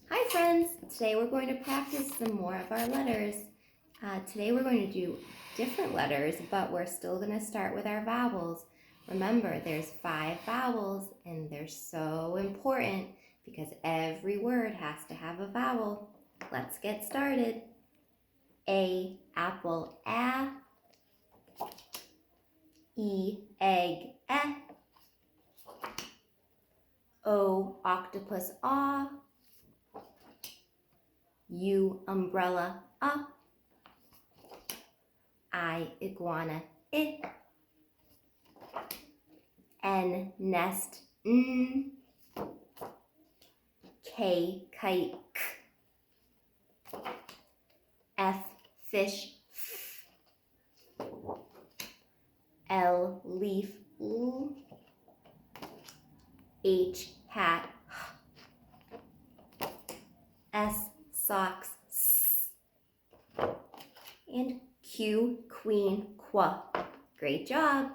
Hi friends! Today we're going to practice some more of our letters. Today we're going to do different letters, but we're still going to start with our vowels. Remember, there's 5 vowels and they're so important because every word has to have a vowel. Let's get started. A, apple, A. E, egg, E. O, octopus, A. U, umbrella, A. I, iguana, I. N, nest, N. K, kite, K. F, fish, F. L, leaf, L. H, hat, H. S, socks, S. And Q, queen, Qu. Great job!